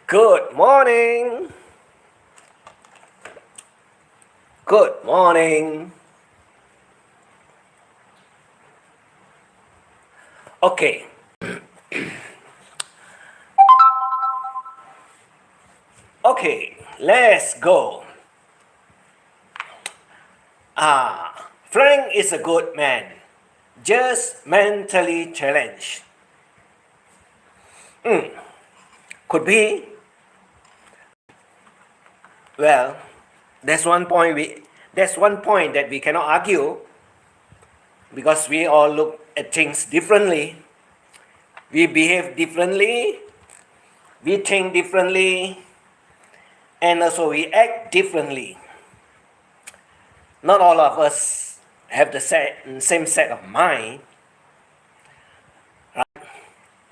Good morning. Good morning. Okay. Okay, let's go. Frank is a good man, just mentally challenged. Could be. Well, that's one point that we cannot argue because we all look at things differently. We behave differently, we think differently, and also we act differently. Not all of us have the same set of mind.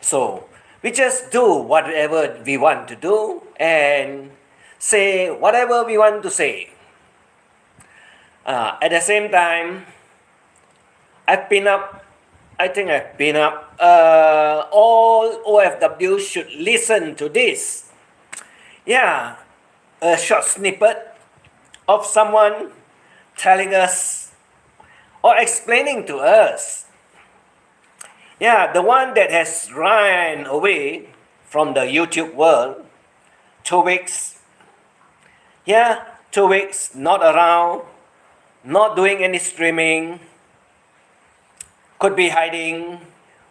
So we just do whatever we want to do and say whatever we want to say. At the same time, I think I've been up. All OFW should listen to this. Yeah, a short snippet of someone telling us or explaining to us. Yeah, the one that has run away from the YouTube world 2 weeks. Yeah, 2 weeks, not around, not doing any streaming, could be hiding,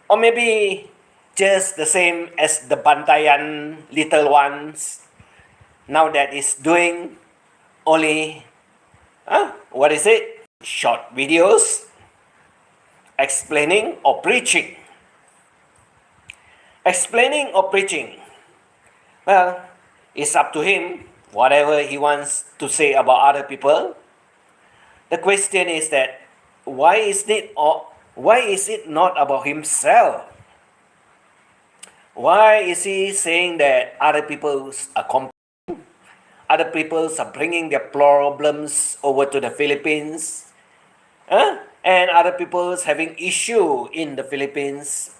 or maybe just the same as the Bantayan little ones. Now that is doing only, what is it? Short videos explaining or preaching. Explaining or preaching. Well, it's up to him, whatever he wants to say about other people. The question is that why is it not about himself? Why is he saying that other people are bringing their problems over to the Philippines? And other people's having issue in the Philippines?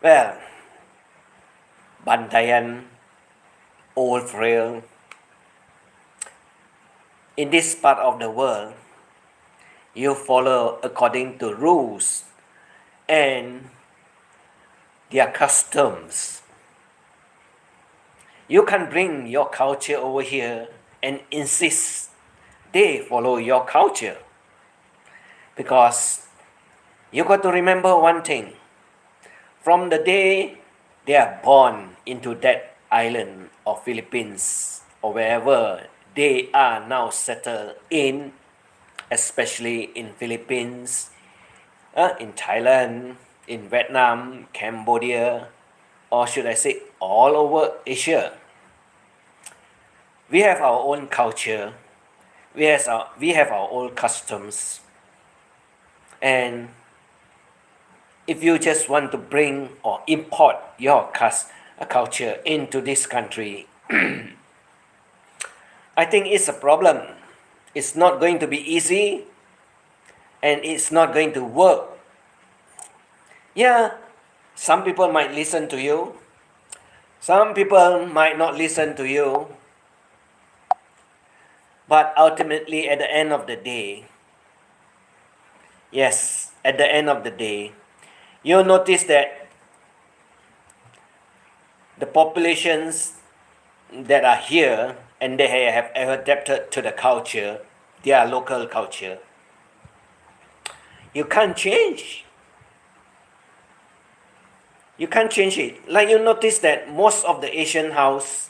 Well, Bantayan, old frail. In this part of the world, you follow according to rules and their customs. You can bring your culture over here and insist they follow your culture. Because you got to remember one thing. From the day they are born into that island of Philippines or wherever they are now settled in, especially in Philippines, in Thailand, in Vietnam, Cambodia, or should I say all over Asia. We have our own culture, we have our own customs, and if you just want to bring or import your culture into this country, I think it's a problem. It's not going to be easy and it's not going to work. Yeah, some people might listen to you. Some people might not listen to you. But ultimately, at the end of the day, yes, at the end of the day, you'll notice that the populations that are here and they have adapted to the culture, their local culture, you can't change. You can't change it. Like you notice that most of the Asian house,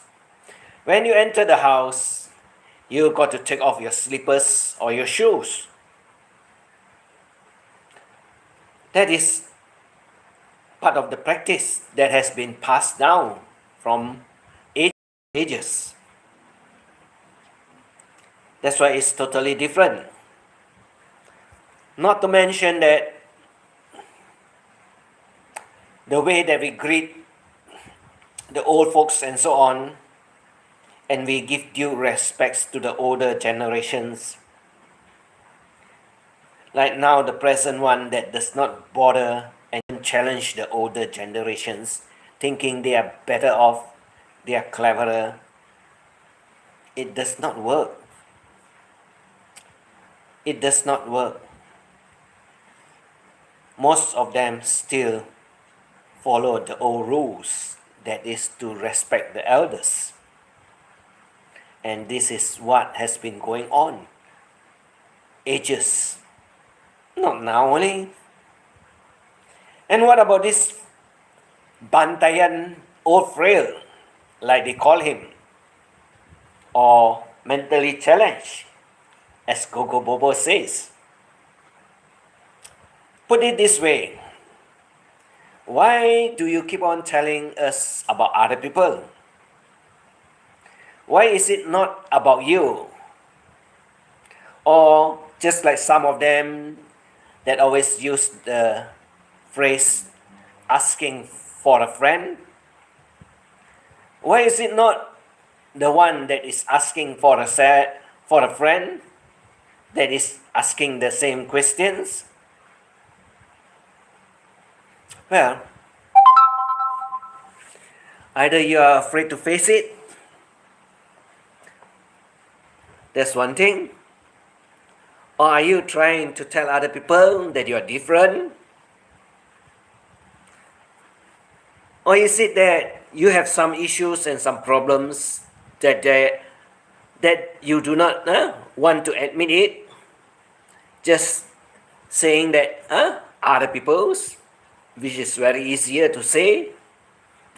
when you enter the house, you got to take off your slippers or your shoes. That is part of the practice that has been passed down from ages. That's why it's totally different. Not to mention that the way that we greet the old folks and so on, and we give due respects to the older generations. Like now, the present one that does not bother and challenge the older generations, thinking they are better off they are cleverer. It does not work. It does not work. Most of them still follow the old rules, that is to respect the elders. And this is what has been going on ages, not now only. And what about this Bantayan old frail, like they call him, or mentally challenged, as Gogo Bobo says? Put it this way, why do you keep on telling us about other people? Why is it not about you? Or just like some of them that always use the phrase asking for a friend, why is it not the one that is asking for a friend that is asking the same questions? Well, either you are afraid to face it, that's one thing, or are you trying to tell other people that you are different? Or is it that you have some issues and some problems that you do not want to admit it? Just saying that other people's, which is very easier to say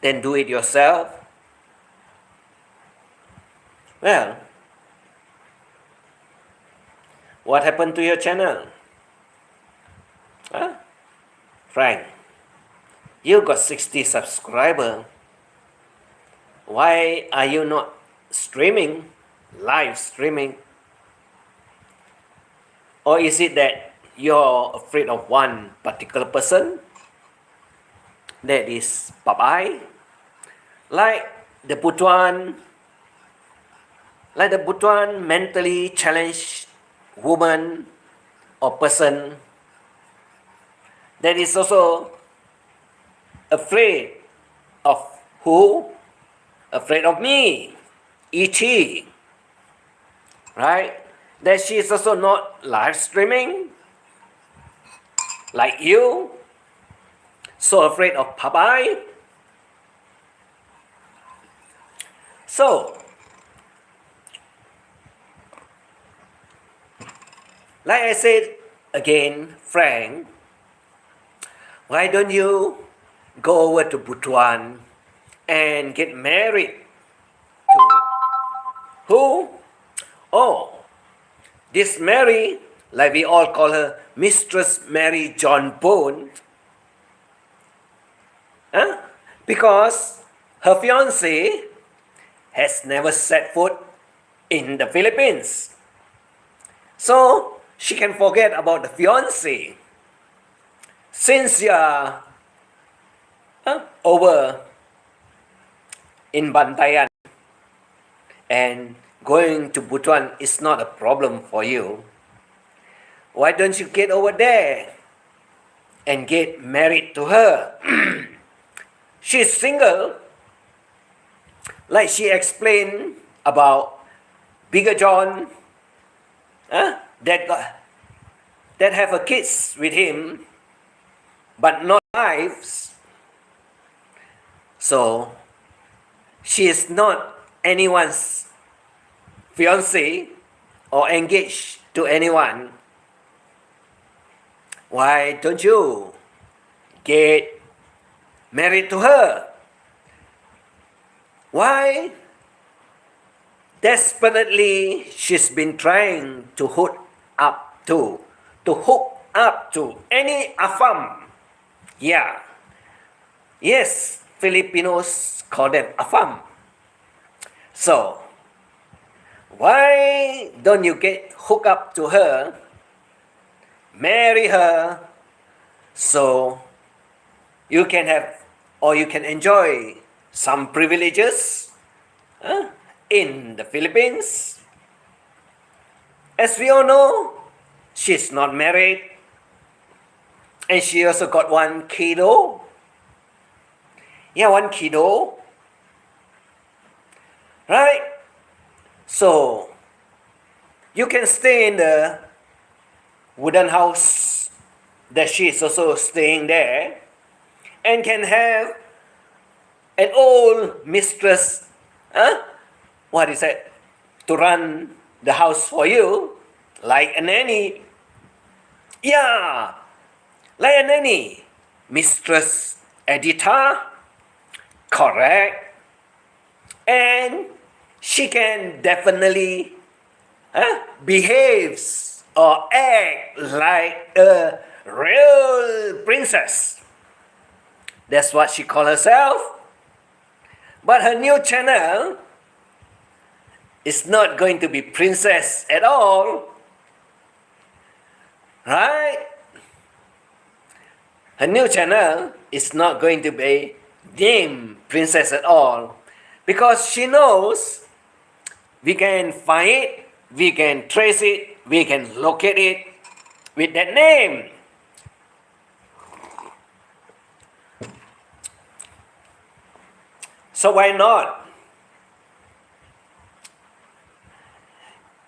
than do it yourself. Well, what happened to your channel? Frank, you got 60 subscribers. Why are you not streaming, live streaming? Or is it that you're afraid of one particular person? That is Popeye, like the Butuan mentally challenged woman or person that is also afraid of who? Afraid of me, E.T., right? That she is also not live streaming like you. So afraid of Popeye. So, like I said again, Frank, why don't you go over to Butuan and get married to who? Oh, this Mary, like we all call her, Mistress Mary John Bone. Because her fiancé has never set foot in the Philippines. So she can forget about the fiancé. Since you are over in Bantayan and going to Butuan is not a problem for you, why don't you get over there and get married to her? She's single, like she explained about Bigger John, that have a kids with him, but not wives. So she is not anyone's fiancé or engaged to anyone. Why don't you get married to her? Why? Desperately, she's been trying to hook up to any afam. Yeah. Yes, Filipinos call them afam. So, why don't you get hooked up to her, marry her, so you can have or you can enjoy some privileges in the Philippines? As we all know, she's not married, and she also got one kiddo. Yeah, one kiddo. right? So you can stay in the wooden house that she is also staying there, and can have an old mistress, huh? What is it? To run the house for you, like a nanny. Yeah, like a nanny. Mistress Edita, correct. And she can definitely behaves or act like a real princess. That's what she calls herself. But her new channel is not going to be princess at all, right? Her new channel is not going to be named princess at all, because she knows we can find it, we can trace it, we can locate it with that name. So why not?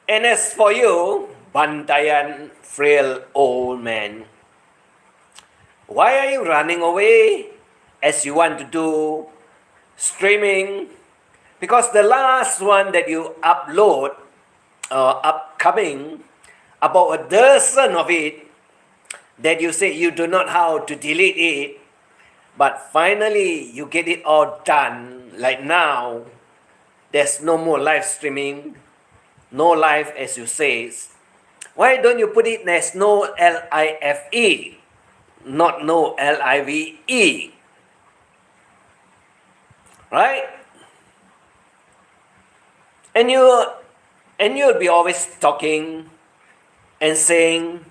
And as for you, Bantayan, frail old man, why are you running away as you want to do streaming? Because the last one that you upload, upcoming, about a dozen of it, that you say you do not how to delete it, but finally you get it all done. Like now, there's no more live streaming, no live as you say. Why don't you put it as no LIFE, not no LIVE, right? And you'll be always talking and saying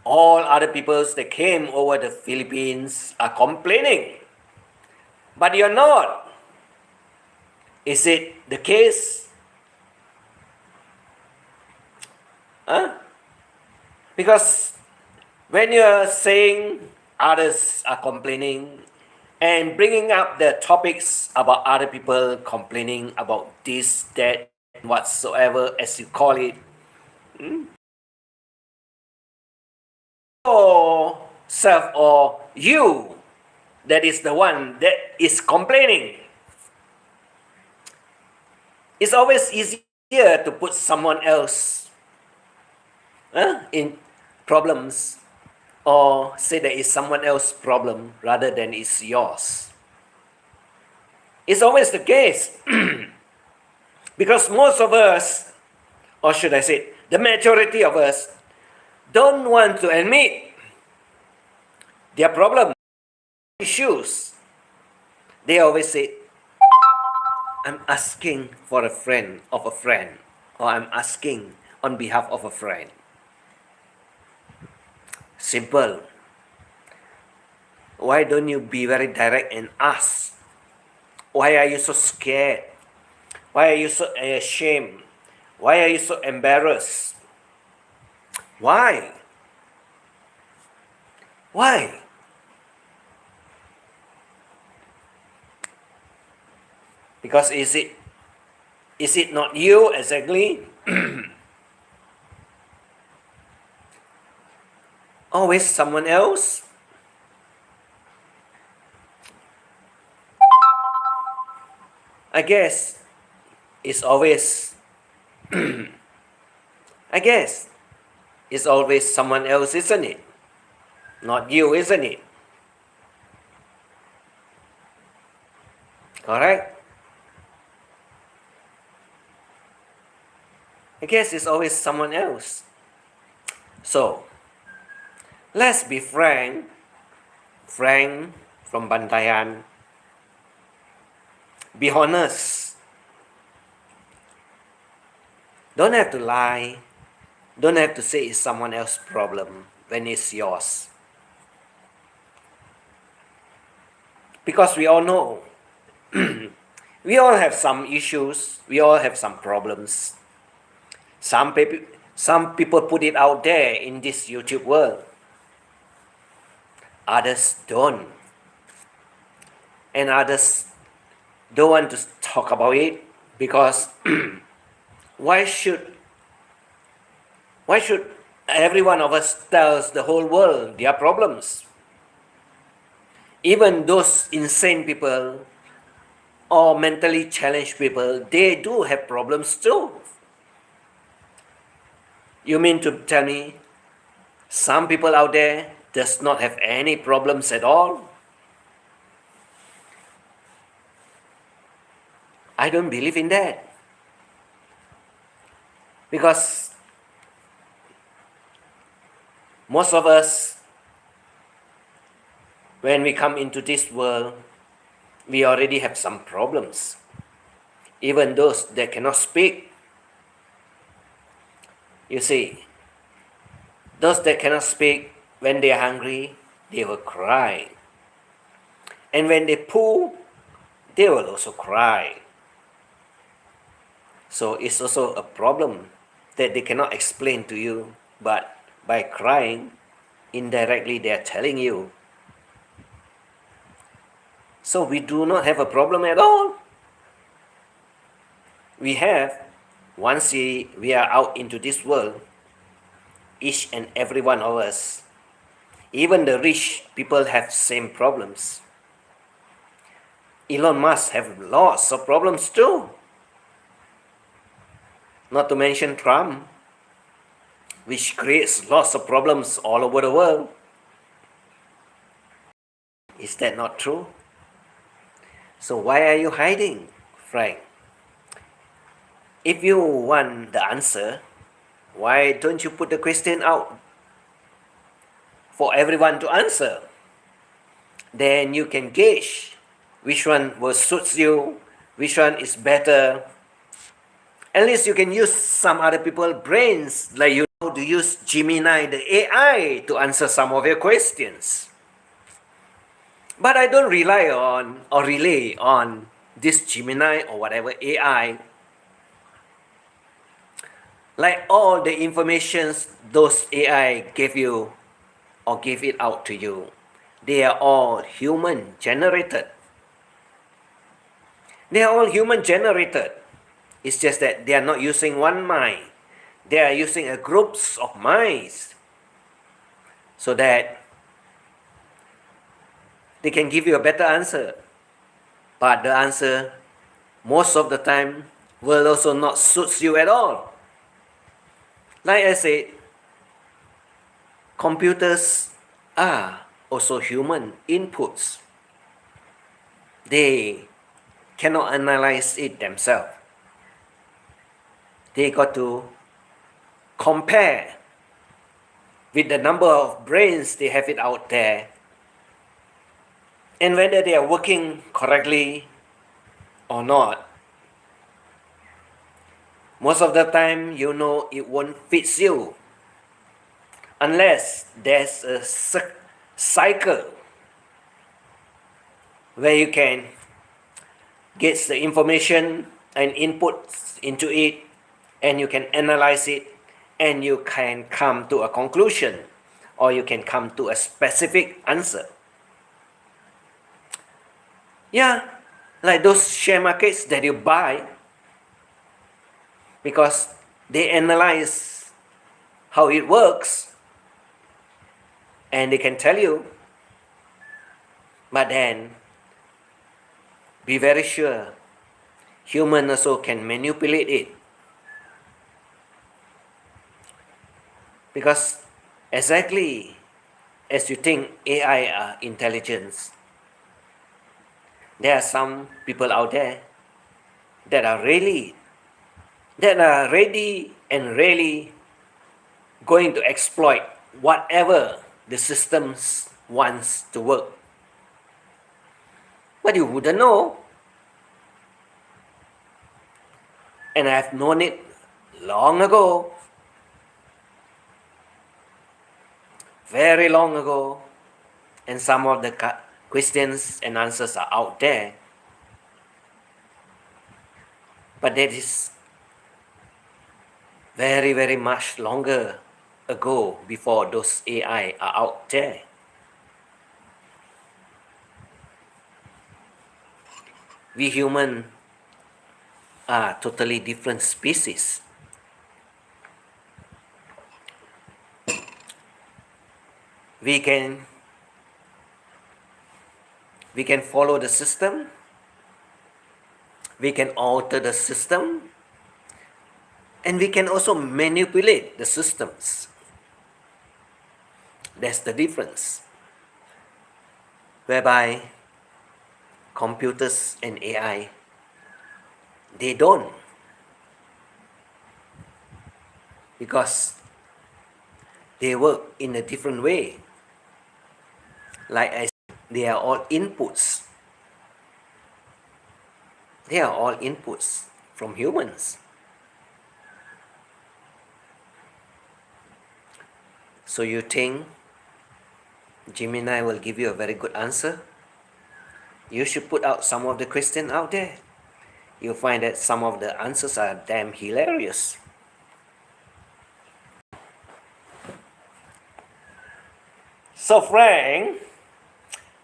all other peoples that came over the Philippines are complaining, but you're not. Is it the case? Huh? Because when you're saying others are complaining and bringing up the topics about other people complaining about this, that, whatsoever, as you call it, or self or you that is the one that is complaining, it's always easier to put someone else in problems, or say that it's someone else's problem rather than it's yours. It's always the case. Because most of us, or should I say, the majority of us, don't want to admit their problem, issues. They always say, I'm asking for a friend of a friend, or I'm asking on behalf of a friend. Simple. Why don't you be very direct and ask? Why are you so scared? Why are you so ashamed? Why are you so embarrassed? Why? Why? Because is it not you exactly? Always someone else? I guess it's always I guess it's always someone else, isn't it? Not you, isn't it? Correct? I guess it's always someone else. So, let's be frank. Frank from Bantayan. Be honest. Don't have to lie. Don't have to say it's someone else's problem when it's yours. Because we all know, we all have some issues, we all have some problems. Some people put it out there in this YouTube world. Others don't. And others don't want to talk about it Because why should every one of us tells the whole world their problems? Even those insane people or mentally challenged people, they do have problems too. You mean to tell me some people out there does not have any problems at all? I don't believe in that. Because most of us, when we come into this world, we already have some problems. Even those that cannot speak. You see, those that cannot speak, when they are hungry, they will cry. And when they poo, they will also cry. So it's also a problem that they cannot explain to you, but by crying, indirectly they are telling you. So we do not have a problem at all. We have, once we are out into this world, each and every one of us, even the rich people have same problems. Elon Musk have lots of problems too. Not to mention Trump, which creates lots of problems all over the world. Is that not true? So why are you hiding, Frank? If you want the answer, why don't you put the question out for everyone to answer? Then you can gauge which one will suit you, which one is better. At least you can use some other people's brains, like you know to use Gemini, the AI, to answer some of your questions. But I don't rely on or rely on this Gemini or whatever AI. Like all the informations those AI give you or give it out to you, they are all human generated. They are all human generated. It's just that they are not using one mind. They are using a groups of minds so that they can give you a better answer. But the answer, most of the time, will also not suit you at all. Like I said, computers are also human inputs. They cannot analyze it themselves. They got to compare with the number of brains they have it out there and whether they are working correctly or not. Most of the time, you know it won't fit you unless there's a cycle where you can get the information and input into it, and you can analyze it, and you can come to a conclusion, or you can come to a specific answer. Yeah, like those share markets that you buy, because they analyze how it works, and they can tell you. But then, be very sure, human also can manipulate it. Because exactly as you think AI are intelligence, there are some people out there that are ready and really going to exploit whatever the systems wants to work. But you wouldn't know. And I've known it long ago. Very long ago. And some of the questions and answers are out there. But that is very, very much longer ago before those AI are out there. We human are totally different species. We can follow the system, we can alter the system, and we can also manipulate the systems. That's the difference. Whereby computers and AI, they don't. Because they work in a different way. Like I said, they are all inputs. They are all inputs from humans. So you think Gemini will give you a very good answer? You should put out some of the questions out there. You'll find that some of the answers are damn hilarious. So Frank,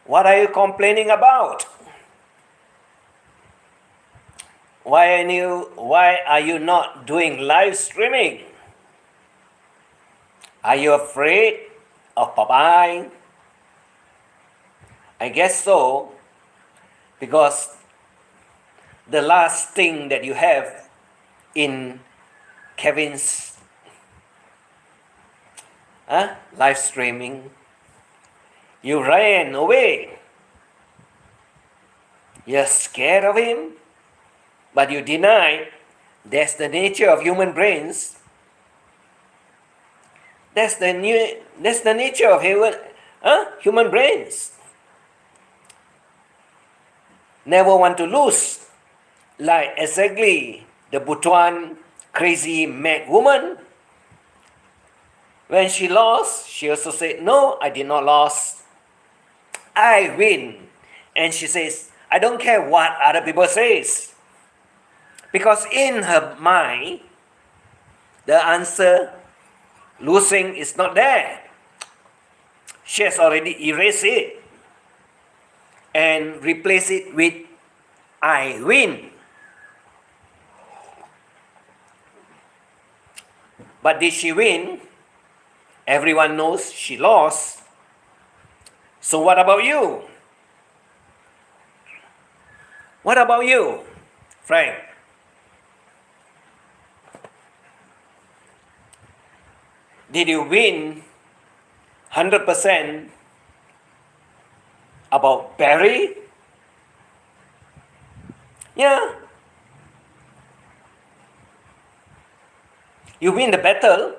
what are you complaining about? Why are you not doing live streaming? Are you afraid of Popeye? I guess so, because the last thing that you have in Kevin's live streaming, you ran away. You're scared of him, but you deny. That's the nature of human brains. That's the nature of human brains. Never want to lose, like exactly the Butuan crazy mad woman. When she lost, she also said, "No, I did not lose. I win." And she says, "I don't care what other people says." Because in her mind, the answer, losing, is not there. She has already erased it and replaced it with "I win." But did she win? Everyone knows she lost. So what about you? What about you, Frank? Did you win 100% about Barry? Yeah. You win the battle.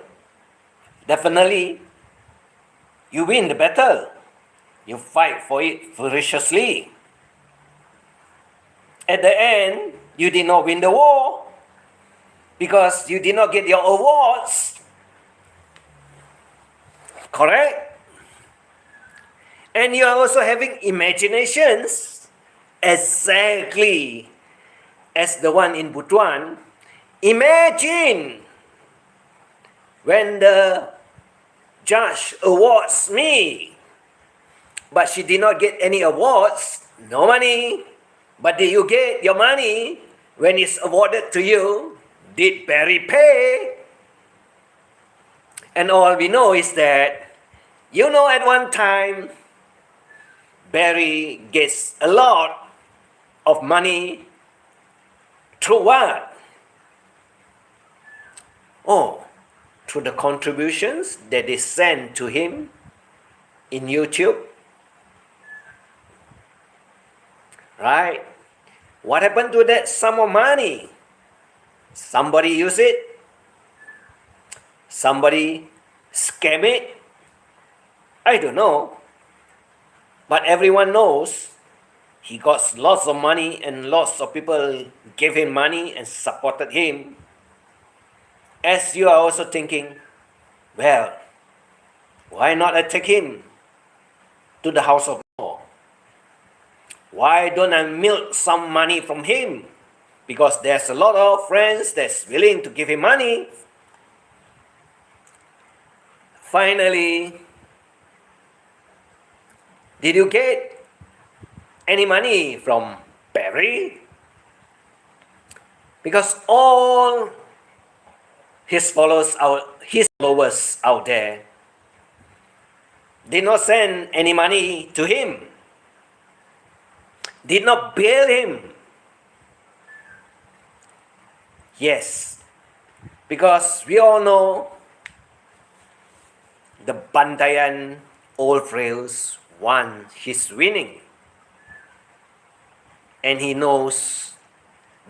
Definitely. You win the battle. You fight for it ferociously. At the end, you did not win the war because you did not get your awards. Correct? And you are also having imaginations exactly as the one in Butuan. Imagine when the judge awards me, but she did not get any awards, no money. But did you get your money when it's awarded to you? Did Barry pay? And all we know is that, at one time, Barry gets a lot of money through what? Oh, through the contributions that they send to him in YouTube. Right? What happened to that sum of money? Somebody use it? Somebody scam it? I don't know. But everyone knows he got lots of money and lots of people gave him money and supported him. As you are also thinking, well, why not I take him to the house of law? Why don't I milk some money from him? Because there's a lot of friends that's willing to give him money. Finally, did you get any money from Barry? Because all his followers out there did not send any money to him, did not bail him. Yes, because we all know the Bantayan old frails won his winning. And he knows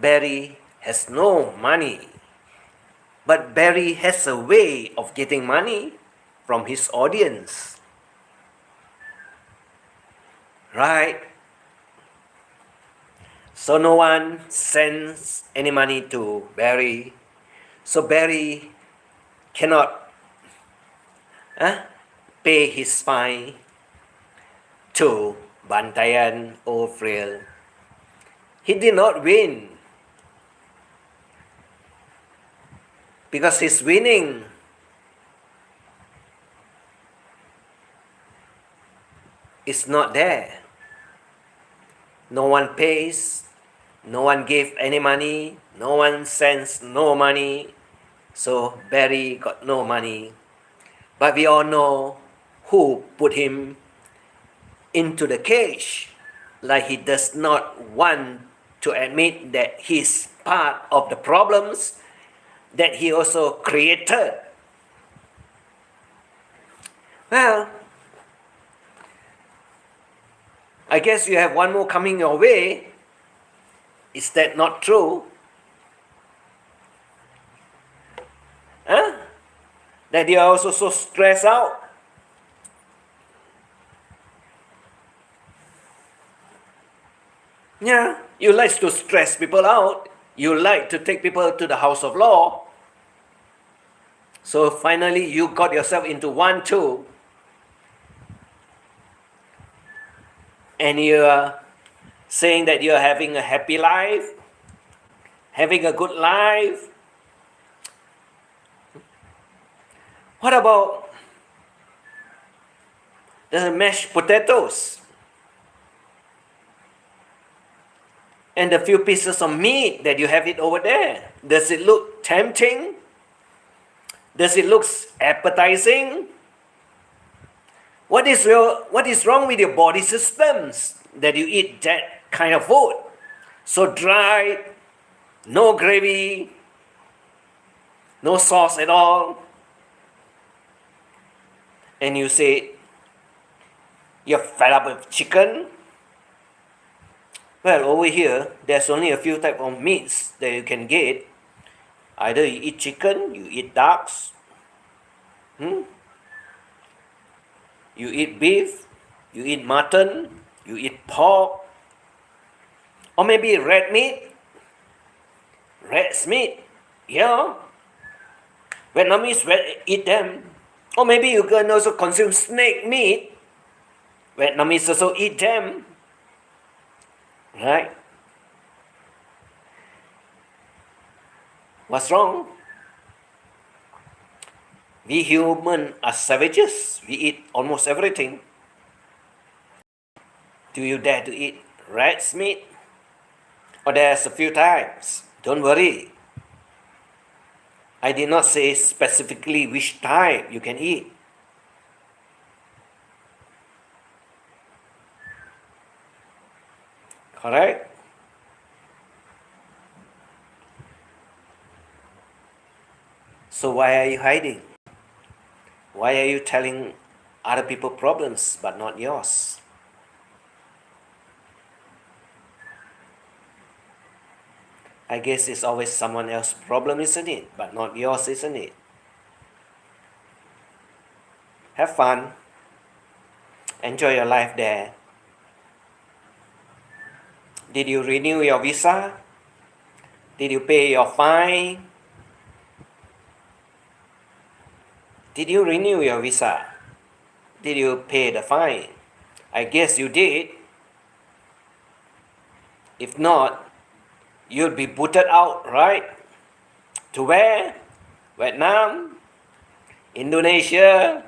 Barry has no money. But Barry has a way of getting money from his audience. Right? So no one sends any money to Barry. So Barry cannot pay his fine to Bantayan or Frail. He did not win because his winning is not there. No one pays, no one gave any money, no one sends no money, so Barry got no money. But we all know who put him into the cage, like he does not want to admit that he's part of the problems that he also created. Well, I guess you have one more coming your way. Is that not true? Huh? That you are also so stressed out? Yeah, you like to stress people out. You like to take people to the house of law. So finally you got yourself into one too. And you are saying that you are having a happy life, having a good life. What about the mashed potatoes and the few pieces of meat that you have it over there? Does it look tempting? Does it look appetizing? What is wrong with your body systems that you eat that kind of food? So dry, no gravy, no sauce at all. And you say you're fed up with chicken? Well, over here, there's only a few types of meats that you can get. Either you eat chicken, you eat ducks, you eat beef, you eat mutton, you eat pork, or maybe red meat. Red's meat, yeah. Vietnamese eat them. Or maybe you can also consume snake meat. Vietnamese also eat them. Right? What's wrong? We humans are savages. We eat almost everything. Do you dare to eat rat's meat? Or there's a few types. Don't worry. I did not say specifically which type you can eat. Correct? So why are you hiding? Why are you telling other people problems but not yours? I guess it's always someone else's problem, isn't it? But not yours, isn't it? Have fun. Enjoy your life there. Did you renew your visa? Did you pay your fine? Did you renew your visa? Did you pay the fine? I guess you did. If not, you'd be booted out, right? To where? Vietnam, Indonesia,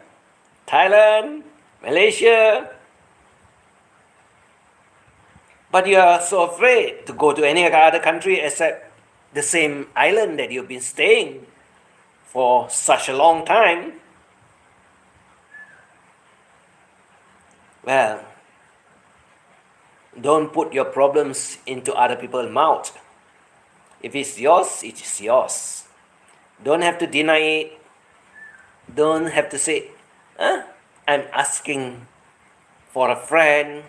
Thailand, Malaysia. But you are so afraid to go to any other country except the same island that you've been staying for such a long time, well, don't put your problems into other people's mouth. If it's yours, it is yours. Don't have to deny it. Don't have to say, I'm asking for a friend.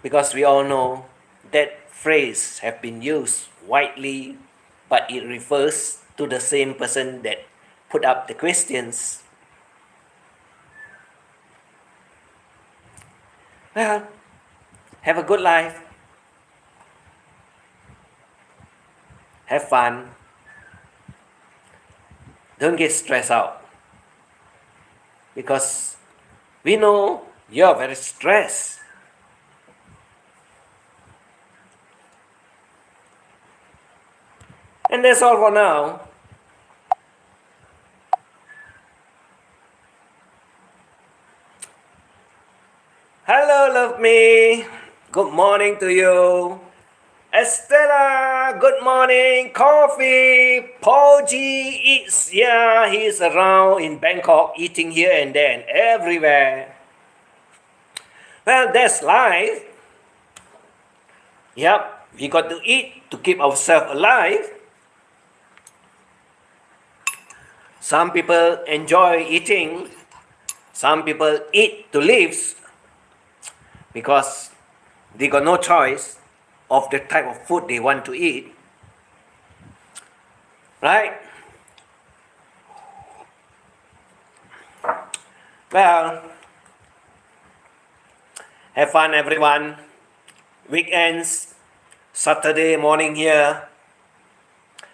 Because we all know that phrase have been used widely, but it refers to the same person that put up the questions. Well, have a good life. Have fun. Don't get stressed out. Because we know you're very stressed. And that's all for now. Hello, love me. Good morning to you. Estella, good morning. Coffee. Paul G eats. Yeah, he's around in Bangkok eating here and there and everywhere. Well, that's life. Yep, we got to eat to keep ourselves alive. Some people enjoy eating. Some people eat to live because they got no choice of the type of food they want to eat. Right? Well, have fun everyone. Weekends, Saturday morning here.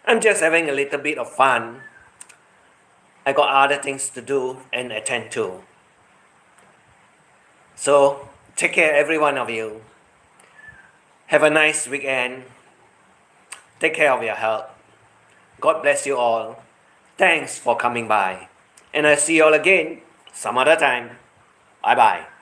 I'm just having a little bit of fun. I got other things to do and attend to. So, take care every one of you. Have a nice weekend. Take care of your health. God bless you all. Thanks for coming by. And I'll see you all again some other time. Bye bye.